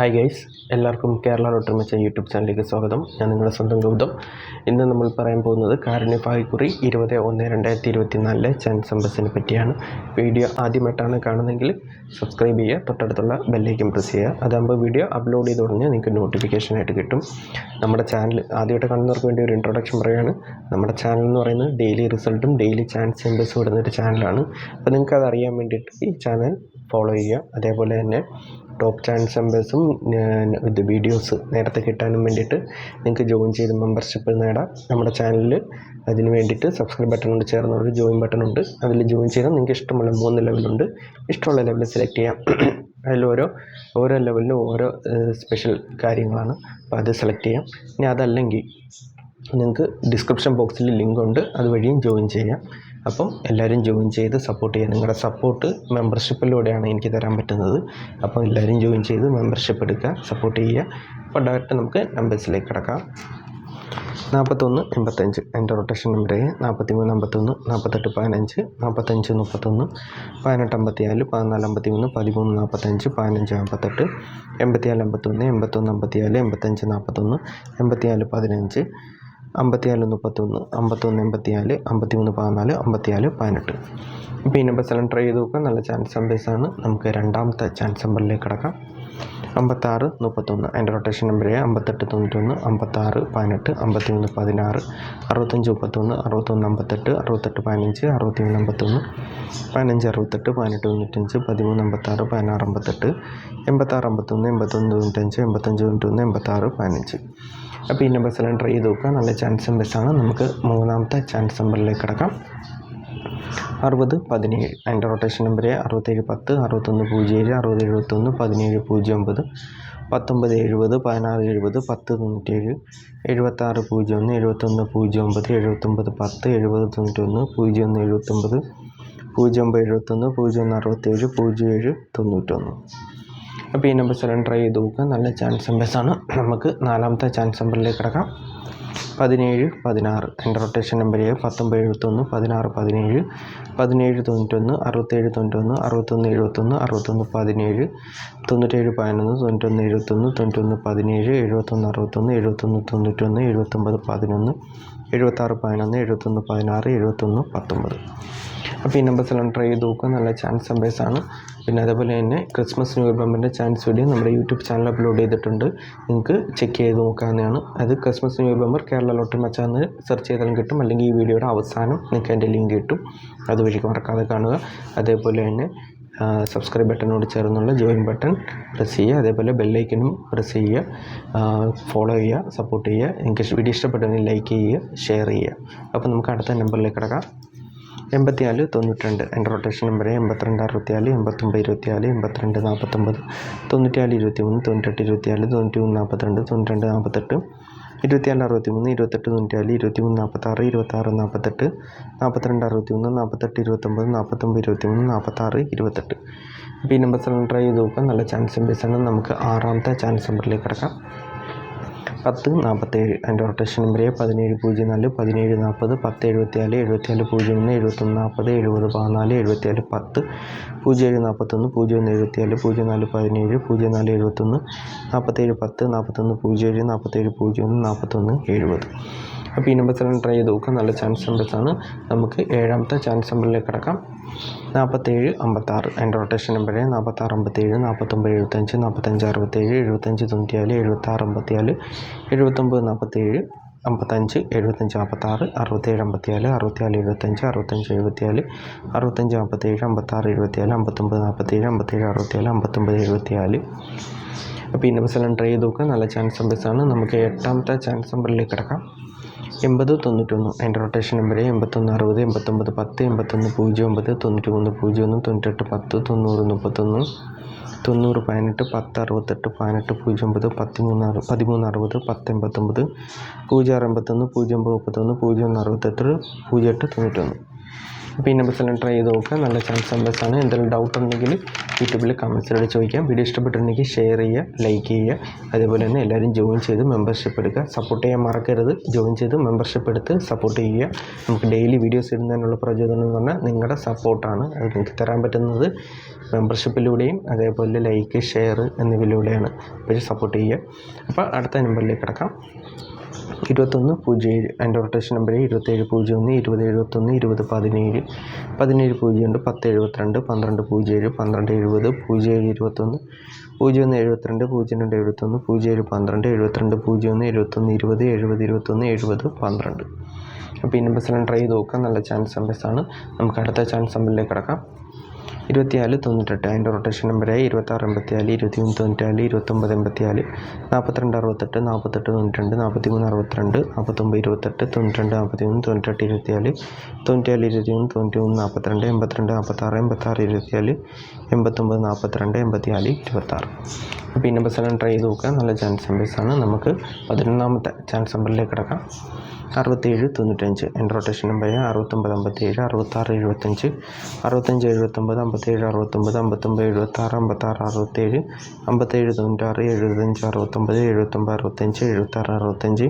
Hi guys, എല്ലാവർക്കും Kerala lottery YouTube ചാനലിലേക്ക് സ്വാഗതം. ഞാൻ നിങ്ങളുടെ സ്വന്തം ഗൗതം. ഇന്ന് നമ്മൾ പറയാൻ പോകുന്നത് കാരുണ്യഭാഗ്യക്കുറി 20/1/2024 ചാൻസ് നമ്പേഴ്സിനെ പറ്റിയാണ്. വീഡിയോ ആദ്യമായിട്ടാണ് കാണുന്നതെങ്കിൽ സബ്സ്ക്രൈബ് ചെയ്യുക, തൊട്ടടുത്തുള്ള ബെല്ലൈക്കൻ പ്രസ് ചെയ്യുക. അതാകുമ്പോൾ വീഡിയോ അപ്ലോഡ് ചെയ്ത് തുടങ്ങി നിങ്ങൾക്ക് നോട്ടിഫിക്കേഷനായിട്ട് കിട്ടും. നമ്മുടെ ചാനൽ ആദ്യമായിട്ട് കാണുന്നവർക്ക് വേണ്ടി ഒരു ഇൻട്രൊഡക്ഷൻ പറയുകയാണ്. നമ്മുടെ ചാനൽ എന്ന് പറയുന്നത് ഡെയിലി റിസൾട്ടും ഡെയിലി ചാൻസ് നമ്പേഴ്സും ഇടുന്നൊരു ചാനലാണ്. അപ്പോൾ നിങ്ങൾക്ക് അതറിയാൻ വേണ്ടിയിട്ട് ഈ ചാനൽ ഫോളോ ചെയ്യുക. അതേപോലെ തന്നെ ടോപ്പ് ചാൻസ് നമ്പേഴ്സും വീഡിയോസ് നേരത്തെ കിട്ടാനും വേണ്ടിയിട്ട് നിങ്ങൾക്ക് ജോയിൻ ചെയ്ത് മെമ്പർഷിപ്പ് നേടാം. നമ്മുടെ ചാനലിൽ അതിന് വേണ്ടിയിട്ട് സബ്സ്ക്രൈബ് ബട്ടണോട് ചേർന്ന ഒരു ജോയിൻ ബട്ടണുണ്ട്. അതിൽ ജോയിൻ ചെയ്താൽ നിങ്ങൾക്ക് ഇഷ്ടമുള്ള 3 ലെവലുണ്ട്. ഇഷ്ടമുള്ള ലെവൽ സെലക്ട് ചെയ്യാം. അതിൽ ഓരോ ലെവലിലും ഓരോ സ്പെഷ്യൽ കാര്യങ്ങളാണ്. അപ്പോൾ അത് സെലക്ട് ചെയ്യാം. ഇനി അതല്ലെങ്കിൽ നിങ്ങൾക്ക് ഡിസ്ക്രിപ്ഷൻ ബോക്സിൽ ലിങ്ക് ഉണ്ട്, അതുവഴിയും ജോയിൻ ചെയ്യാം. അപ്പം എല്ലാവരും ജോയിൻ ചെയ്ത് സപ്പോർട്ട് ചെയ്യുക. നിങ്ങളുടെ സപ്പോർട്ട് മെമ്പർഷിപ്പിലൂടെയാണ് എനിക്ക് തരാൻ പറ്റുന്നത്. അപ്പോൾ എല്ലാവരും ജോയിൻ ചെയ്ത് മെമ്പർഷിപ്പ് എടുക്കുക, സപ്പോർട്ട് ചെയ്യുക. അപ്പോൾ ഡയറക്റ്റ് നമുക്ക് നമ്പേഴ്സിലേക്ക് കിടക്കാം. 41-85 എൻ്റെ റൊട്ടേഷൻ നമ്പർ 43-51 48-15 45-31 18-54 14-53 13-45 15-58 84-51 81-54 85-41 84-15 54-31 51-84 53-14 54-18. ഇപ്പോൾ ഈ നമ്പർ സെലക്ട് ചെയ്ത് നോക്കുക. നല്ല ചാൻസ് നമ്പേഴ്സാണ്. നമുക്ക് രണ്ടാമത്തെ ചാൻസ് നമ്പറിലേക്ക് കിടക്കാം. 56-31 എൻ്റെ റൊട്ടേഷൻ നമ്പർ 58-91 56-18 53-16 65-31 61-58 68-15 61-51 15-68 18-95 13-56 16-58 86-51 81-95 85-91 86-15. അപ്പോൾ ഈ നമ്പർ സെലക്ട് ചെയ്ത് നോക്കുക. നല്ല ചാൻസ് നമ്പേഴ്സാണ്. നമുക്ക് മൂന്നാമത്തെ ചാൻസ് നമ്പറിലേക്ക് കിടക്കാം. 60-17 അതിൻ്റെ റൊട്ടേഷൻ നമ്പർ 67-10 61-07 60-71 17-09 19-70 16-70 10-97 76-01 71-09 79-10 70-91 01-79 09-71 01-67 07-91. അപ്പോൾ ഈ നമ്പർ സെലക്ട് ചെയ്ത് നോക്കുക. നല്ല ചാൻസ് നമ്പേഴ്സാണ്. നമുക്ക് നാലാമത്തെ ചാൻസ് നമ്പറിലേക്ക് കിടക്കാം. 17-16 എൻ്റെ റൊട്ടേഷൻ നമ്പർ 19-71 16-17 17-91 67-91 61-71 61-17 97-11 91-71 91-17 71-61 71-61 79-11 76-11 71-16 71-19. അപ്പോൾ ഈ നമ്പർ സെലക്ട് ചെയ്ത് നോക്കുക. നല്ല ചാൻസ് നമ്പേഴ്സാണ്. പിന്നെ അതേപോലെ തന്നെ ക്രിസ്മസ് ന്യൂ ഇയർ ബമ്പറിൻ്റെ ചാൻസ് വീഡിയോ നമ്മുടെ യൂട്യൂബ് ചാനൽ അപ്ലോഡ് ചെയ്തിട്ടുണ്ട്. നിങ്ങൾക്ക് ചെക്ക് ചെയ്ത് നോക്കാവുന്നതാണ്. അത് Christmas new year bumper Kerala lottery മച്ചാന്ന് സെർച്ച് ചെയ്താലും കിട്ടും. അല്ലെങ്കിൽ ഈ വീഡിയോയുടെ അവസാനം നിങ്ങൾക്ക് അതിൻ്റെ ലിങ്ക് കിട്ടും. അതുവഴി മറക്കാതെ കാണുക. അതേപോലെ തന്നെ സബ്സ്ക്രൈബ് ബട്ടനോട് ചേർന്നുള്ള ജോയിൻ ബട്ടൺ പ്രസ് ചെയ്യുക. അതേപോലെ ബെല്ലൈക്കനും പ്രസ് ചെയ്യുക. ഫോളോ ചെയ്യുക, സപ്പോർട്ട് ചെയ്യുക. നിങ്ങൾക്ക് വീഡിയോ ഇഷ്ടപ്പെട്ടെങ്കിൽ ലൈക്ക് ചെയ്യുക, ഷെയർ ചെയ്യുക. അപ്പോൾ നമുക്ക് അടുത്ത നമ്പറിലേക്ക് കിടക്കാം. 84-92 എൻ്റെ റൊട്ടേഷൻ നമ്പർ 82-64 89-24 82-49 94-23 98-24 93-42 92-48 24-63 28-94 23-46 26-48 42-61 48-29 49-23 46-28. അപ്പോൾ ഈ നമ്പർ സെലക്ട് ചെയ്ത് നോക്കുക. നല്ല ചാൻസ് നമ്പേഴ്സാണ്. നമുക്ക് ആറാമത്തെ ചാൻസ് നമ്പറിലേക്ക് കിടക്കാം. 10-47 എൻ്റെ റൊട്ടേഷൻ നമ്പർ 17-04 17-40 10-74 74-01 71-40 70-14 74-10 07-41 01-74 04-17 04-71 47-10 41-07 47-01 41-70. അപ്പോൾ ഈ നമ്പർ സെലക്ട് ചെയ്ത് നോക്കുക. നല്ല ചാൻസ് നമ്പേഴ്സാണ്. നമുക്ക് ഏഴാമത്തെ ചാൻസ് നമ്പറിലേക്ക് കിടക്കാം. 47-56 എൻ്റെ റൊട്ടേഷൻ നമ്പർ 46-57 49-75 45-67 75-94 76-54 79-47 55 75-56 67-54 64-75 65-74 65-57 56-24 59-47 57-67 59-67 അപ്പോൾ ഈ നമ്പർ സെലക്ട് ചെയ്ത് നോക്കുക. നല്ല ചാൻസ് നമ്പേഴ്സാണ്. നമുക്ക് എട്ടാമത്തെ ചാൻസ് നമ്പറിലേക്ക് കിടക്കാം. 80-91 എൻ്റെ റൊട്ടേഷൻ നമ്പർ 81-60 89-10 81-09 93-01 98-10 90-31 90-18 10-68 18-09 13-60 10-89 0-61 0-31 0-68 08-91. അപ്പോൾ ഈ നമ്പേഴ്സെല്ലാം ട്രൈ ചെയ്ത് നോക്കുക. നല്ല ചാൻസ് നമ്പേഴ്സാണ്. എന്തെങ്കിലും ഡൗട്ട് ഉണ്ടെങ്കിൽ യൂട്യൂബിൽ കമൻസിലൂടെ ചോദിക്കാം. വീഡിയോ ഇഷ്ടപ്പെട്ടിട്ടുണ്ടെങ്കിൽ ഷെയർ ചെയ്യുക, ലൈക്ക് ചെയ്യുക. അതേപോലെ തന്നെ എല്ലാവരും ജോയിൻ ചെയ്ത് മെമ്പർഷിപ്പ് എടുക്കുക. സപ്പോർട്ട് ചെയ്യാൻ മറക്കരുത്. ജോയിൻ ചെയ്ത് മെമ്പർഷിപ്പ് എടുത്ത് സപ്പോർട്ട് ചെയ്യുക. നമുക്ക് ഡെയിലി വീഡിയോസ് ഇടുന്നതിനുള്ള പ്രചോദനം എന്ന് പറഞ്ഞാൽ നിങ്ങളുടെ സപ്പോർട്ടാണ്. അത് നിങ്ങൾക്ക് തരാൻ പറ്റുന്നത് മെമ്പർഷിപ്പിലൂടെയും അതേപോലെ ലൈക്ക്, ഷെയർ എന്നിവയിലൂടെയാണ്. അപ്പോൾ സപ്പോർട്ട് ചെയ്യുക. അപ്പോൾ അടുത്ത നമ്പറിലേക്ക് കിടക്കാം. 2107 അതിൻ്റെ റൊട്ടേഷൻ നമ്പർ 2701 2071 2017 1702 1072 1207 1270 0721 0172 0271 0712 72 01 71 20 70 21 70 അപ്പോൾ ഈ നമ്പേഴ്സെല്ലാം ട്രൈ ചെയ്ത് നോക്കാം. നല്ല ചാൻസ് നമ്പേഴ്സാണ്. നമുക്ക് അടുത്ത ചാൻസ് നമ്പറിലേക്ക് കിടക്കാം. 2498 അതിൻ്റെ റൊട്ടേഷൻ നമ്പറായി 2684 2194 2984 4268 48 92 43 62 43 22 98 92 98 24 24 21 92 42 82 86 86 42 89 42 84 അപ്പോൾ ഈ നമ്പേഴ്സെല്ലാം ട്രൈ ചെയ്ത് നോക്കുക. നല്ല ചാൻസ് നമ്പേഴ്സാണ്. നമുക്ക് 11ാമത്തെ ചാൻസ് നമ്പറിലേക്ക് കിടക്കാം. 6795 എൻ്റെ റൊട്ടേഷൻ നമ്പറായ 6957 66 75 65 79 57 69 59 76 56 67 57 96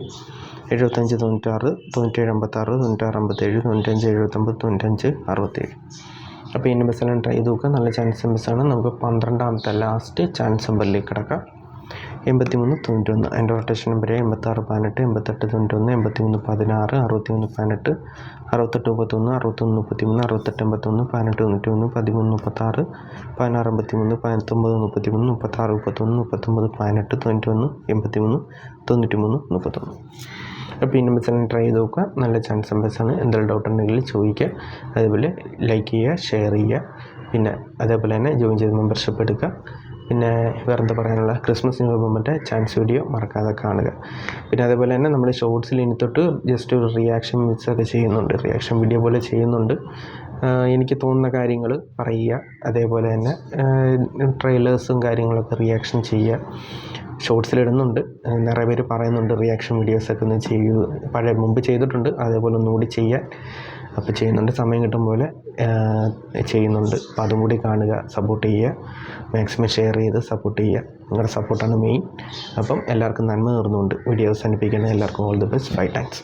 75 69 75 69 65 76 95 76 96 97 56 96 97 95 95 അപ്പോൾ ഈ നമ്പേഴ്സെല്ലാം ട്രൈ ചെയ്ത് നോക്കുക. നല്ല ചാൻസ് നമ്പേഴ്സാണ്. നമുക്ക് 12ാമത്തെ ലാസ്റ്റ് ചാൻസ് നമ്പറിലേക്ക് കിടക്കാം. 8391 അതിൻ്റെ റൊട്ടേഷൻ നമ്പർ 86 18 88 91 83 16 63 18 68 31 61 33 68 81 18 91 13 36 16 53 19 33 36 31 39 18 91 83 93 31 അപ്പോൾ ഈ നമ്പേഴ്സെല്ലാം ട്രൈ ചെയ്ത് നോക്കുക. നല്ല ചാൻസ് നമ്പേഴ്സാണ്. എന്തെങ്കിലും ഡൗട്ട് ഉണ്ടെങ്കിൽ ചോദിക്കുക. അതേപോലെ ലൈക്ക് ചെയ്യുക, ഷെയർ ചെയ്യുക. പിന്നെ അതേപോലെ തന്നെ ജോയിൻ ചെയ്ത് മെമ്പർഷിപ്പ് എടുക്കുക. പിന്നെ വേറെന്താ പറയാനുള്ള, Christmas new year chance video മറക്കാതെ കാണുക. പിന്നെ അതേപോലെ തന്നെ നമ്മൾ ഷോർട്സിൽ ഇനി തൊട്ട് ജസ്റ്റ് ഒരു റിയാക്ഷൻ ഒക്കെ ചെയ്യുന്നുണ്ട്. റിയാക്ഷൻ വീഡിയോ പോലെ ചെയ്യുന്നുണ്ട്. എനിക്ക് തോന്നുന്ന കാര്യങ്ങൾ പറയുക. അതേപോലെ തന്നെ ട്രെയിലേഴ്സും കാര്യങ്ങളൊക്കെ റിയാക്ഷൻ ചെയ്യുക. ഷോർട്സിലിടുന്നുണ്ട്. നിറയെ പേര് പറയുന്നുണ്ട് റിയാക്ഷൻ വീഡിയോസൊക്കെ ഒന്ന് മുമ്പ് ചെയ്തിട്ടുണ്ട്, അതേപോലെ ഒന്നുകൂടി ചെയ്യാൻ. അപ്പോൾ ചെയ്യുന്നുണ്ട്, സമയം കിട്ടും പോലെ ചെയ്യുന്നുണ്ട്. അപ്പോൾ അതും കൂടി കാണുക, സപ്പോർട്ട് ചെയ്യുക. മാക്സിമം ഷെയർ ചെയ്ത് സപ്പോർട്ട് ചെയ്യുക. നിങ്ങളുടെ സപ്പോർട്ടാണ് മെയിൻ. അപ്പം എല്ലാവർക്കും നന്മ നേർന്നുകൊണ്ട് വീഡിയോ അവസാനിപ്പിക്കുന്നത്. എല്ലാവർക്കും ഓൾ ദി ബെസ്റ്റ്. 5 താങ്ക്സ്.